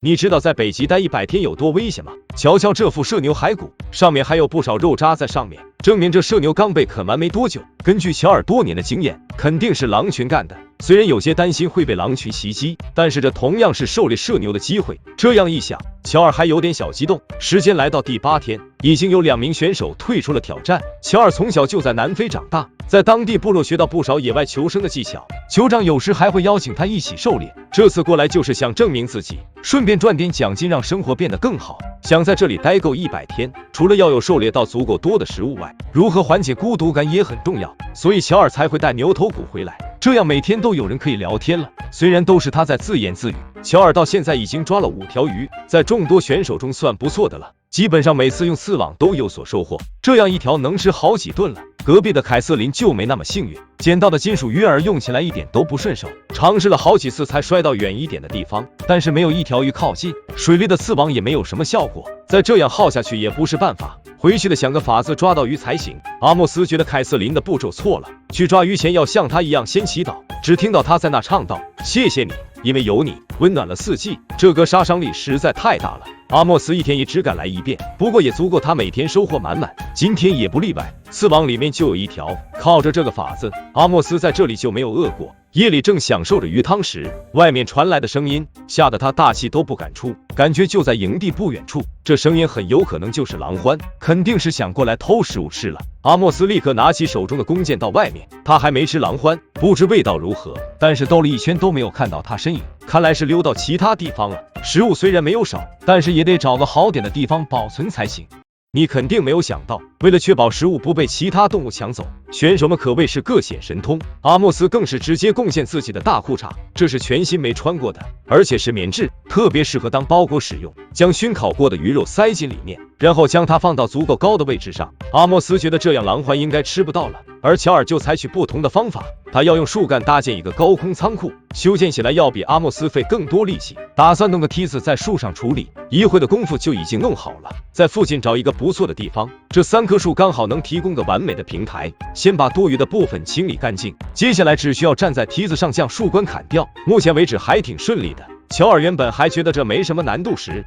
你知道在北极待100天有多危险吗？瞧瞧这副射牛骸骨，上面还有不少肉渣在上面，证明这射牛刚被啃完没多久。根据乔尔多年的经验，肯定是狼群干的。虽然有些担心会被狼群袭击，但是这同样是狩猎射牛的机会。这样一想，乔尔还有点小激动。时间来到第8天，已经有2名选手退出了挑战。乔尔从小就在南非长大，在当地部落学到不少野外求生的技巧，酋长有时还会邀请他一起狩猎。这次过来就是想证明自己，顺便赚点奖金，让生活变得更好。想在这里待够100天，除了要有狩猎到足够多的食物外，如何缓解孤独感也很重要，所以乔尔才会带牛头骨回来，这样每天都有人可以聊天了。虽然都是他在自言自语，乔尔到现在已经抓了5条鱼，在众多选手中算不错的了，基本上每次用刺网都有所收获，这样一条能吃好几顿了。隔壁的凯瑟琳就没那么幸运，捡到的金属鱼饵用起来一点都不顺手，尝试了好几次才摔到远一点的地方，但是没有一条鱼靠近，水里的刺网也没有什么效果，再这样耗下去也不是办法，回去的想个法子抓到鱼才行。阿莫斯觉得凯瑟琳的步骤错了，去抓鱼前要像他一样先祈祷，只听到他在那唱道：谢谢你，因为有你温暖了4季。这歌杀伤力实在太大了，阿莫斯一天也只敢来1遍，不过也足够他每天收获满满，今天也不例外。刺网里面就有1条，靠着这个法子，阿莫斯在这里就没有饿过。夜里正享受着鱼汤时，外面传来的声音吓得他大气都不敢出，感觉就在营地不远处，这声音很有可能就是狼獾，肯定是想过来偷食物吃了。阿莫斯立刻拿起手中的弓箭到外面，他还没吃狼獾，不知味道如何，但是兜了一圈都没有看到他身影，看来是溜到其他地方了。食物虽然没有少，但是也得找个好点的地方保存才行。你肯定没有想到，为了确保食物不被其他动物抢走，选手们可谓是各显神通。阿莫斯更是直接贡献自己的大裤衩，这是全新没穿过的，而且是棉质，特别适合当包裹使用。将熏烤过的鱼肉塞进里面，然后将它放到足够高的位置上。阿莫斯觉得这样狼獾应该吃不到了，而乔尔就采取不同的方法，他要用树干搭建一个高空仓库，修建起来要比阿莫斯费更多力气，打算弄个梯子在树上处理，一会的功夫就已经弄好了。在附近找一个不错的地方，这3棵树刚好能提供个完美的平台，先把多余的部分清理干净，接下来只需要站在梯子上将树冠砍掉。目前为止还挺顺利的，乔尔原本还觉得这没什么难度时，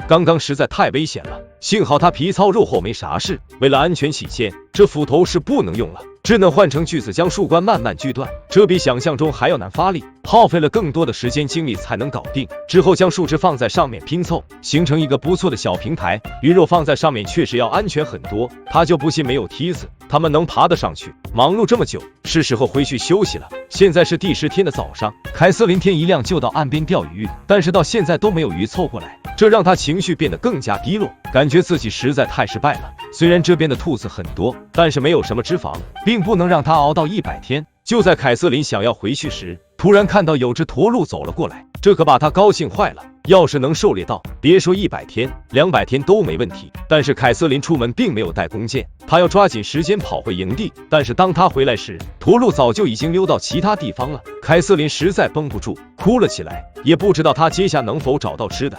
刚刚实在太危险了，幸好他皮糙肉厚没啥事。为了安全起见，这斧头是不能用了，只能换成锯子将树冠慢慢锯断，这比想象中还要难发力，耗费了更多的时间精力才能搞定。之后将树枝放在上面拼凑，形成一个不错的小平台，鱼肉放在上面确实要安全很多。他就不信没有梯子，他们能爬得上去。忙碌这么久，是时候回去休息了。现在是第10天的早上，凯瑟琳天一亮就到岸边钓鱼，但是到现在都没有鱼凑过来，这让他情绪变得更加低落，感觉自己实在太失败了。虽然这边的兔子很多，但是没有什么脂肪，并不能让他熬到100天。就在凯瑟琳想要回去时，突然看到有只驼鹿走了过来，这可把他高兴坏了。要是能狩猎到，别说100天，200天都没问题。但是凯瑟琳出门并没有带弓箭，她要抓紧时间跑回营地。但是当她回来时，驼鹿早就已经溜到其他地方了。凯瑟琳实在绷不住，哭了起来，也不知道她接下能否找到吃的。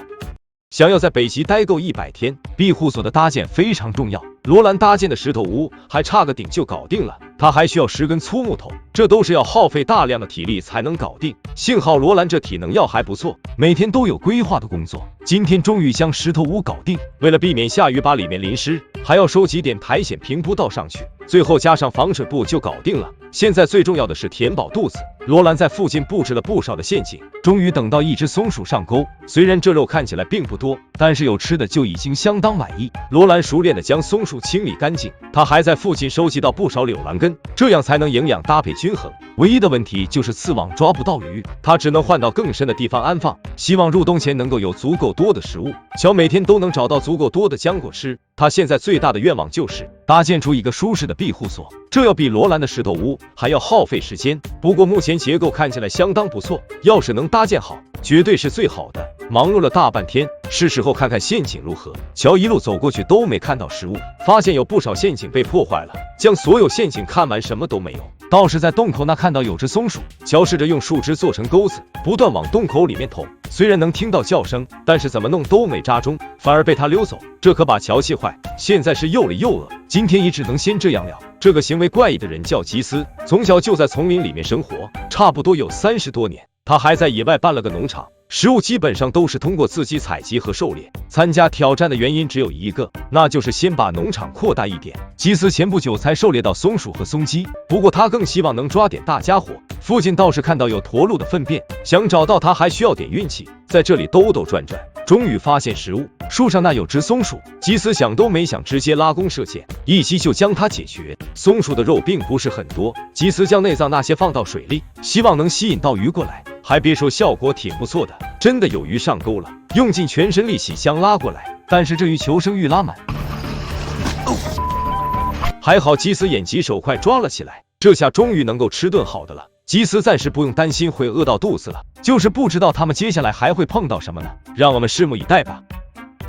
想要在北极待够100天，庇护所的搭建非常重要。罗兰搭建的石头屋还差个顶就搞定了，他还需要10根粗木头，这都是要耗费大量的体力才能搞定。幸好罗兰这体能药还不错，每天都有规划的工作。今天终于将石头屋搞定，为了避免下雨把里面淋湿，还要收集点苔藓平铺道上去，最后加上防水布就搞定了。现在最重要的是填饱肚子。罗兰在附近布置了不少的陷阱，终于等到一只松鼠上钩。虽然这肉看起来并不多，但是有吃的就已经相当满意。罗兰熟练地将松鼠清理干净，他还在附近收集到不少柳兰根，这样才能营养搭配均衡。唯一的问题就是刺网抓不到鱼，他只能换到更深的地方安放，希望入冬前能够有足够多的食物。乔每天都能找到足够多的浆果吃，他现在最大的愿望就是搭建出一个舒适的庇护所，这要比罗兰的石头屋还要耗费时间。不过目前结构看起来相当不错，要是能搭建好，绝对是最好的。忙碌了大半天，是时候看看陷阱如何。乔一路走过去都没看到食物，发现有不少陷阱被破坏了，将所有陷阱看完什么都没有。道士在洞口那看到有只松鼠，乔试着用树枝做成钩子，不断往洞口里面捅。虽然能听到叫声，但是怎么弄都没扎中，反而被他溜走，这可把乔气坏。现在是又累又饿，今天也只能先这样了。这个行为怪异的人叫吉斯，从小就在丛林里面生活，差不多有30多年。他还在野外办了个农场，食物基本上都是通过自己采集和狩猎。参加挑战的原因只有一个，那就是先把农场扩大一点。吉斯前不久才狩猎到松鼠和松鸡，不过他更希望能抓点大家伙。附近倒是看到有驼鹿的粪便，想找到它还需要点运气，在这里兜兜转转，终于发现食物。树上那有只松鼠，吉斯想都没想，直接拉弓射箭，一击就将它解决。松鼠的肉并不是很多，吉斯将内脏那些放到水里，希望能吸引到鱼过来。还别说，效果挺不错的，真的有鱼上钩了，用尽全身力气想拉过来，但是这鱼求生欲拉满，还好吉斯眼疾手快抓了起来，这下终于能够吃顿好的了。吉斯暂时不用担心会饿到肚子了，就是不知道他们接下来还会碰到什么呢，让我们拭目以待吧。